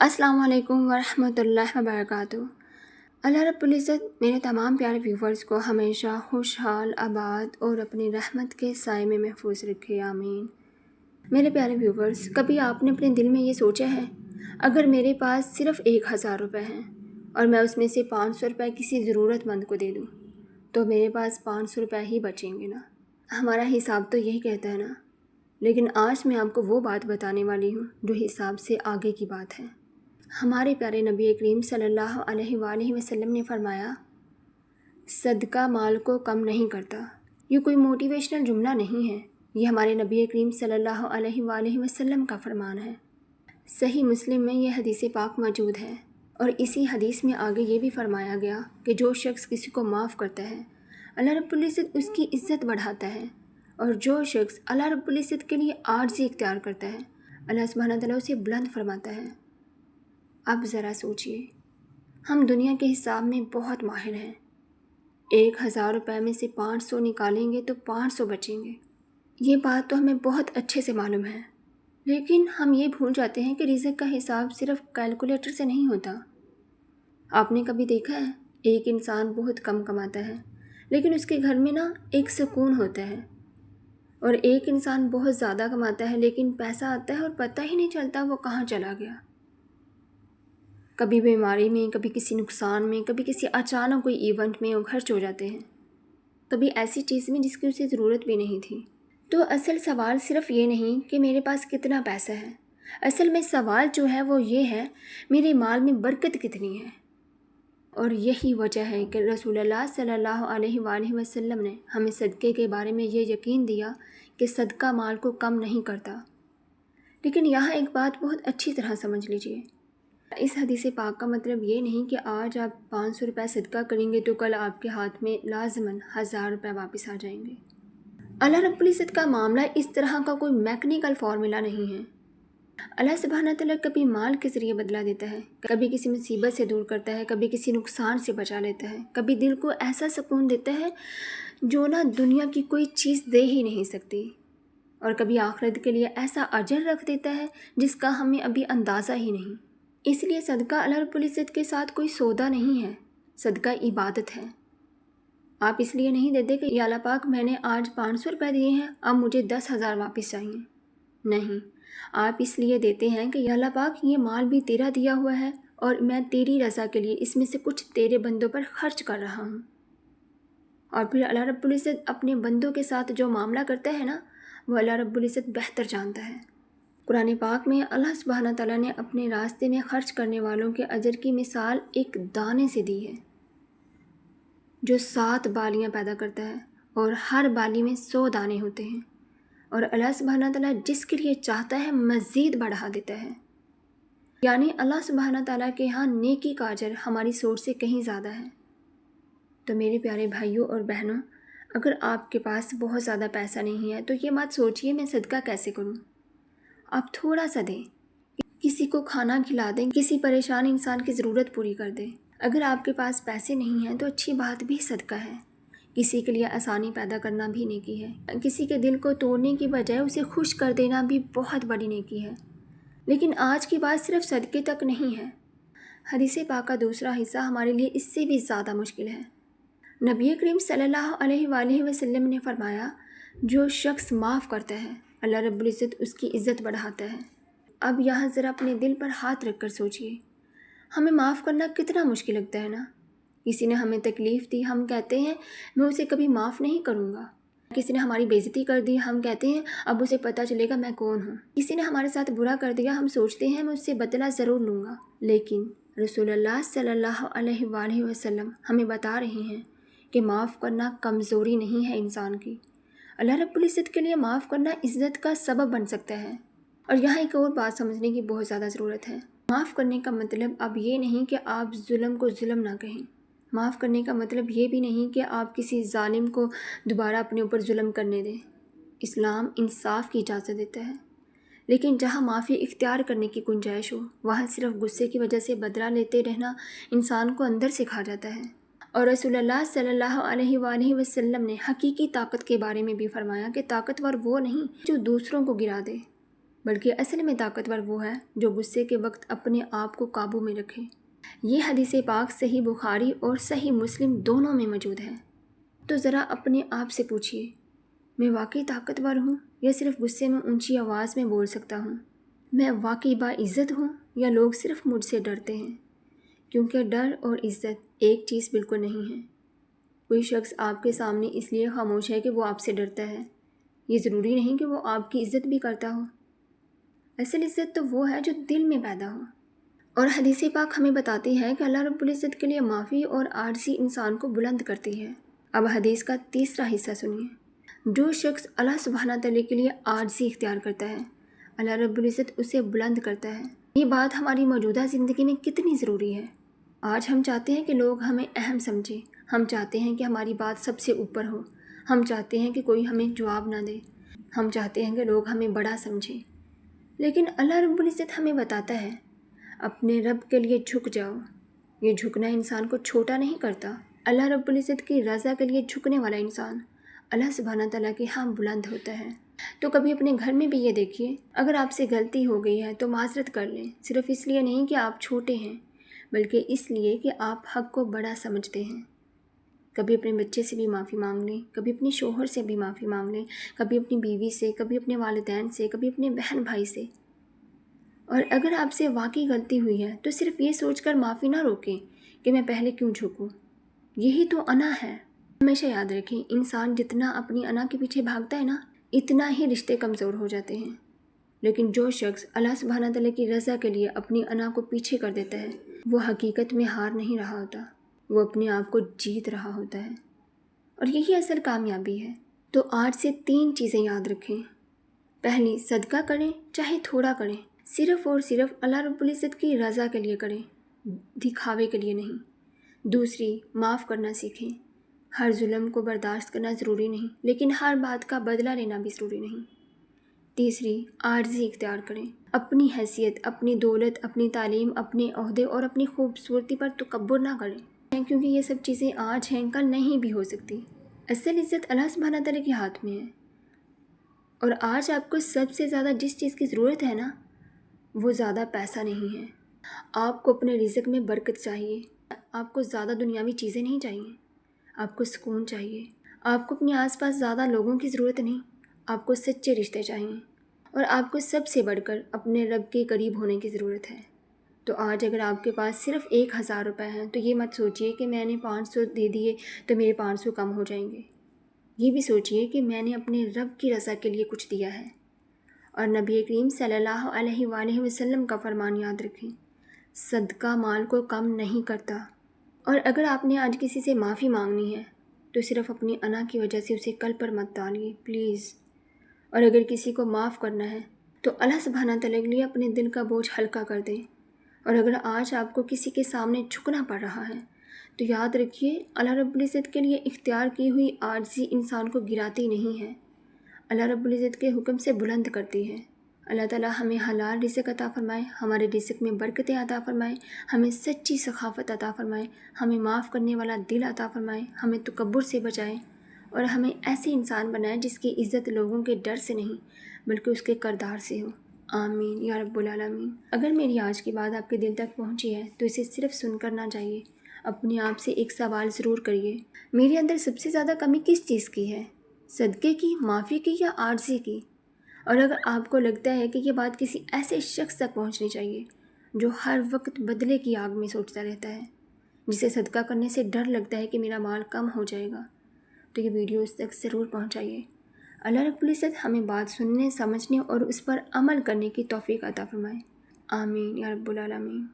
السلام علیکم ورحمۃ اللہ وبرکاتہ۔ اللہ رب العزت میرے تمام پیارے ویورز کو ہمیشہ خوشحال، آباد اور اپنی رحمت کے سائے میں محفوظ رکھے، آمین۔ میرے پیارے ویورز، کبھی آپ نے اپنے دل میں یہ سوچا ہے اگر میرے پاس صرف 1000 روپے ہیں اور میں اس میں سے 500 روپے کسی ضرورت مند کو دے دوں تو میرے پاس 500 روپے ہی بچیں گے نا؟ ہمارا حساب تو یہی کہتا ہے نا، لیکن آج میں آپ کو وہ بات بتانے والی ہوں جو حساب سے آگے کی بات ہے۔ ہمارے پیارے نبی کریم صلی اللہ علیہ وآلہ وسلم نے فرمایا، صدقہ مال کو کم نہیں کرتا۔ یہ کوئی موٹیویشنل جملہ نہیں ہے، یہ ہمارے نبی کریم صلی اللہ علیہ وآلہ وسلم کا فرمان ہے۔ صحیح مسلم میں یہ حدیث پاک موجود ہے، اور اسی حدیث میں آگے یہ بھی فرمایا گیا کہ جو شخص کسی کو معاف کرتا ہے اللہ رب العزت اس کی عزت بڑھاتا ہے، اور جو شخص اللہ رب العزت کے لیے عاجزی اختیار کرتا ہے اللہ سبحانہ تعالیٰ اسے بلند فرماتا ہے۔ اب ذرا سوچئے، ہم دنیا کے حساب میں بہت ماہر ہیں۔ 1000 روپے میں سے 500 نکالیں گے تو 500 بچیں گے، یہ بات تو ہمیں بہت اچھے سے معلوم ہے، لیکن ہم یہ بھول جاتے ہیں کہ رزق کا حساب صرف کیلکولیٹر سے نہیں ہوتا۔ آپ نے کبھی دیکھا ہے ایک انسان بہت کم کماتا ہے لیکن اس کے گھر میں ایک سکون ہوتا ہے، اور ایک انسان بہت زیادہ کماتا ہے لیکن پیسہ آتا ہے اور پتہ ہی نہیں چلتا وہ کہاں چلا گیا۔ کبھی بیماری میں، کبھی کسی نقصان میں، کبھی کسی اچانک کوئی ایونٹ میں وہ خرچ ہو جاتے ہیں، کبھی ایسی چیز میں جس کی اسے ضرورت بھی نہیں تھی۔ تو اصل سوال صرف یہ نہیں کہ میرے پاس کتنا پیسہ ہے، اصل میں سوال جو ہے وہ یہ ہے میرے مال میں برکت کتنی ہے۔ اور یہی وجہ ہے کہ رسول اللہ صلی اللہ علیہ وآلہ وسلم نے ہمیں صدقے کے بارے میں یہ یقین دیا کہ صدقہ مال کو کم نہیں کرتا۔ لیکن یہاں ایک بات بہت اچھی طرح سمجھ لیجئے، اس حدیث پاک کا مطلب یہ نہیں کہ آج آپ 500 روپے صدقہ کریں گے تو کل آپ کے ہاتھ میں لازماً 1000 روپے واپس آ جائیں گے۔ اللہ رب العزت کا معاملہ اس طرح کا کوئی میکنیکل فارمولا نہیں ہے۔ اللہ سبحانہ تعالیٰ کبھی مال کے ذریعے بدلہ دیتا ہے، کبھی کسی مصیبت سے دور کرتا ہے، کبھی کسی نقصان سے بچا لیتا ہے، کبھی دل کو ایسا سکون دیتا ہے جو دنیا کی کوئی چیز دے ہی نہیں سکتی، اور کبھی آخرت کے لیے ایسا اجر رکھ دیتا ہے جس کا ہمیں ابھی اندازہ ہی نہیں۔ اس لیے صدقہ اللہ رب العزت کے ساتھ کوئی سودا نہیں ہے، صدقہ عبادت ہے۔ آپ اس لیے نہیں دیتے کہ یا اللہ پاک میں نے آج 500 روپے دیے ہیں اب مجھے 10,000 واپس چاہیے، نہیں، آپ اس لیے دیتے ہیں کہ یا اللہ پاک یہ مال بھی تیرا دیا ہوا ہے اور میں تیری رضا کے لیے اس میں سے کچھ تیرے بندوں پر خرچ کر رہا ہوں۔ اور پھر اللہ رب العزت اپنے بندوں کے ساتھ جو معاملہ کرتا ہے وہ اللہ رب العزت بہتر جانتا ہے۔ قرآن پاک میں اللہ سبحانہ تعالیٰ نے اپنے راستے میں خرچ کرنے والوں کے اجر کی مثال ایک دانے سے دی ہے جو 7 بالیاں پیدا کرتا ہے، اور ہر بالی میں 100 دانے ہوتے ہیں، اور اللہ سبحانہ تعالیٰ جس کے لیے چاہتا ہے مزید بڑھا دیتا ہے۔ یعنی اللہ سبحانہ تعالیٰ کے ہاں نیکی کا اجر ہماری سوچ سے کہیں زیادہ ہے۔ تو میرے پیارے بھائیوں اور بہنوں، اگر آپ کے پاس بہت زیادہ پیسہ نہیں ہے تو یہ مت سوچئے میں صدقہ کیسے کروں۔ آپ تھوڑا سا دیں، کسی کو کھانا کھلا دیں، کسی پریشان انسان کی ضرورت پوری کر دیں۔ اگر آپ کے پاس پیسے نہیں ہیں تو اچھی بات بھی صدقہ ہے، کسی کے لیے آسانی پیدا کرنا بھی نیکی ہے، کسی کے دل کو توڑنے کی بجائے اسے خوش کر دینا بھی بہت بڑی نیکی ہے۔ لیکن آج کی بات صرف صدقے تک نہیں ہے، حدیث پاک کا دوسرا حصہ ہمارے لیے اس سے بھی زیادہ مشکل ہے۔ نبی کریم صلی اللہ علیہ وآلہ وسلم نے فرمایا، جو شخص معاف کرتا ہے اللہ رب العزت اس کی عزت بڑھاتا ہے۔ اب یہاں ذرا اپنے دل پر ہاتھ رکھ کر سوچئے، ہمیں معاف کرنا کتنا مشکل لگتا ہے نا؟ کسی نے ہمیں تکلیف دی، ہم کہتے ہیں میں اسے کبھی معاف نہیں کروں گا۔ کسی نے ہماری بے عزتی کر دی، ہم کہتے ہیں اب اسے پتہ چلے گا میں کون ہوں۔ کسی نے ہمارے ساتھ برا کر دیا، ہم سوچتے ہیں میں اس سے بدلہ ضرور لوں گا۔ لیکن رسول اللہ صلی اللہ علیہ وآلہ وسلم ہمیں بتا رہے ہیں کہ معاف کرنا کمزوری نہیں ہے انسان کی، اللہ رب العزت کے لیے معاف کرنا عزت کا سبب بن سکتا ہے۔ اور یہاں ایک اور بات سمجھنے کی بہت زیادہ ضرورت ہے، معاف کرنے کا مطلب اب یہ نہیں کہ آپ ظلم کو ظلم نہ کہیں، معاف کرنے کا مطلب یہ بھی نہیں کہ آپ کسی ظالم کو دوبارہ اپنے اوپر ظلم کرنے دیں۔ اسلام انصاف کی اجازت دیتا ہے، لیکن جہاں معافی اختیار کرنے کی گنجائش ہو وہاں صرف غصے کی وجہ سے بدلہ لیتے رہنا انسان کو اندر سے کھا جاتا ہے۔ اور رسول اللہ صلی اللہ علیہ وآلہ وسلم نے حقیقی طاقت کے بارے میں بھی فرمایا کہ طاقتور وہ نہیں جو دوسروں کو گرا دے، بلکہ اصل میں طاقتور وہ ہے جو غصے کے وقت اپنے آپ کو قابو میں رکھے۔ یہ حدیث پاک صحیح بخاری اور صحیح مسلم دونوں میں موجود ہے۔ تو ذرا اپنے آپ سے پوچھئے، میں واقعی طاقتور ہوں یا صرف غصے میں اونچی آواز میں بول سکتا ہوں؟ میں واقعی باعزت ہوں یا لوگ صرف مجھ سے ڈرتے ہیں؟ کیونکہ ڈر اور عزت ایک چیز بالکل نہیں ہے۔ کوئی شخص آپ کے سامنے اس لیے خاموش ہے کہ وہ آپ سے ڈرتا ہے، یہ ضروری نہیں کہ وہ آپ کی عزت بھی کرتا ہو۔ اصل عزت تو وہ ہے جو دل میں پیدا ہو۔ اور حدیث پاک ہمیں بتاتی ہے کہ اللہ رب العزت کے لیے معافی اور عاجزی انسان کو بلند کرتی ہے۔ اب حدیث کا تیسرا حصہ سنیے۔ جو شخص اللہ سبحانہ تعالیٰ کے لیے عاجزی اختیار کرتا ہے، اللہ رب العزت اسے بلند کرتا ہے۔ یہ بات ہماری موجودہ زندگی میں کتنی ضروری ہے۔ آج ہم چاہتے ہیں کہ لوگ ہمیں اہم سمجھیں، ہم چاہتے ہیں کہ ہماری بات سب سے اوپر ہو، ہم چاہتے ہیں کہ کوئی ہمیں جواب نہ دے، ہم چاہتے ہیں کہ لوگ ہمیں بڑا سمجھیں۔ لیکن اللہ رب العزت ہمیں بتاتا ہے، اپنے رب کے لیے جھک جاؤ۔ یہ جھکنا انسان کو چھوٹا نہیں کرتا۔ اللہ رب العزت کی رضا کے لیے جھکنے والا انسان اللہ سبحانہ تعالیٰ کے ہاں بلند ہوتا ہے۔ تو کبھی اپنے گھر میں بھی یہ دیکھیے، اگر آپ سے غلطی ہو گئی ہے تو معذرت کر لیں، صرف اس لیے نہیں کہ آپ چھوٹے ہیں، بلکہ اس لیے کہ آپ حق کو بڑا سمجھتے ہیں۔ کبھی اپنے بچے سے بھی معافی مانگ لیں، کبھی اپنے شوہر سے بھی معافی مانگ لیں، کبھی اپنی بیوی سے، کبھی اپنے والدین سے، کبھی اپنے بہن بھائی سے۔ اور اگر آپ سے واقعی غلطی ہوئی ہے تو صرف یہ سوچ کر معافی نہ روکیں کہ میں پہلے کیوں جھکوں، یہی تو انا ہے۔ ہمیشہ یاد رکھیں، انسان جتنا اپنی انا کے پیچھے بھاگتا ہے نا، اتنا ہی رشتے کمزور ہو جاتے ہیں۔ لیکن جو شخص اللہ سبحانہ تعالیٰ کی رضا کے لیے اپنی انا کو پیچھے کر دیتا ہے، وہ حقیقت میں ہار نہیں رہا ہوتا، وہ اپنے آپ کو جیت رہا ہوتا ہے، اور یہی اصل کامیابی ہے۔ تو آج سے 3 چیزیں یاد رکھیں۔ پہلی، صدقہ کریں، چاہے تھوڑا کریں، صرف اور صرف اللہ رب العزت کی رضا کے لیے کریں، دکھاوے کے لیے نہیں۔ دوسری، معاف کرنا سیکھیں۔ ہر ظلم کو برداشت کرنا ضروری نہیں، لیکن ہر بات کا بدلہ لینا بھی ضروری نہیں۔ تیسری، عاجزی اختیار کریں۔ اپنی حیثیت، اپنی دولت، اپنی تعلیم، اپنے عہدے اور اپنی خوبصورتی پر تکبر نہ کریں، کیونکہ یہ سب چیزیں آج ہیں، کل نہیں بھی ہو سکتی۔ اصل عزت اللہ سبحانہ تعالیٰ کے ہاتھ میں ہے۔ اور آج آپ کو سب سے زیادہ جس چیز کی ضرورت ہے نا، وہ زیادہ پیسہ نہیں ہے۔ آپ کو اپنے رزق میں برکت چاہیے، آپ کو زیادہ دنیاوی چیزیں نہیں چاہیے، آپ کو سکون چاہیے۔ آپ کو اپنے آس پاس زیادہ لوگوں کی ضرورت نہیں، آپ کو سچے رشتے چاہیے، اور آپ کو سب سے بڑھ کر اپنے رب کے قریب ہونے کی ضرورت ہے۔ تو آج اگر آپ کے پاس صرف 1000 روپے ہیں تو یہ مت سوچئے کہ میں نے 500 دے دیے تو میرے 500 کم ہو جائیں گے۔ یہ بھی سوچئے کہ میں نے اپنے رب کی رضا کے لیے کچھ دیا ہے۔ اور نبی کریم صلی اللہ علیہ وآلہ وسلم کا فرمان یاد رکھیں، صدقہ مال کو کم نہیں کرتا۔ اور اگر آپ نے آج کسی سے معافی مانگنی ہے تو صرف اپنی انا کی وجہ سے اسے کل پر مت ڈالیے، پلیز۔ اور اگر کسی کو معاف کرنا ہے تو اللہ سبحانہ تعالیٰ کے لیے اپنے دل کا بوجھ ہلکا کر دیں۔ اور اگر آج آپ کو کسی کے سامنے جھکنا پڑ رہا ہے تو یاد رکھیے، اللہ رب العزت کے لیے اختیار کی ہوئی عاجزی انسان کو گراتی نہیں ہے، اللہ رب العزت کے حکم سے بلند کرتی ہے۔ اللہ تعالیٰ ہمیں حلال رزق عطا فرمائے، ہمارے رزق میں برکتیں عطا فرمائے، ہمیں سچی سخاوت عطا فرمائے، ہمیں معاف کرنے والا دل عطا فرمائے، ہمیں تکبر سے بچائے، اور ہمیں ایسے انسان بنائے جس کی عزت لوگوں کے ڈر سے نہیں بلکہ اس کے کردار سے ہو۔ آمین یا رب العالمین۔ اگر میری آج کی بات آپ کے دل تک پہنچی ہے تو اسے صرف سن کر نہ جائیے، اپنے آپ سے ایک سوال ضرور کریے، میرے اندر سب سے زیادہ کمی کس چیز کی ہے؟ صدقے کی، معافی کی، یا عاجزی کی؟ اور اگر آپ کو لگتا ہے کہ یہ بات کسی ایسے شخص تک پہنچنی چاہیے جو ہر وقت بدلے کی آگ میں سوچتا رہتا ہے، جسے صدقہ کرنے سے ڈر لگتا ہے کہ میرا مال کم ہو جائے گا، تو یہ ویڈیو اس تک ضرور پہنچائیے۔ اللہ رب العزت ہمیں بات سننے، سمجھنے اور اس پر عمل کرنے کی توفیق عطا فرمائے۔ آمین یا رب العالمین۔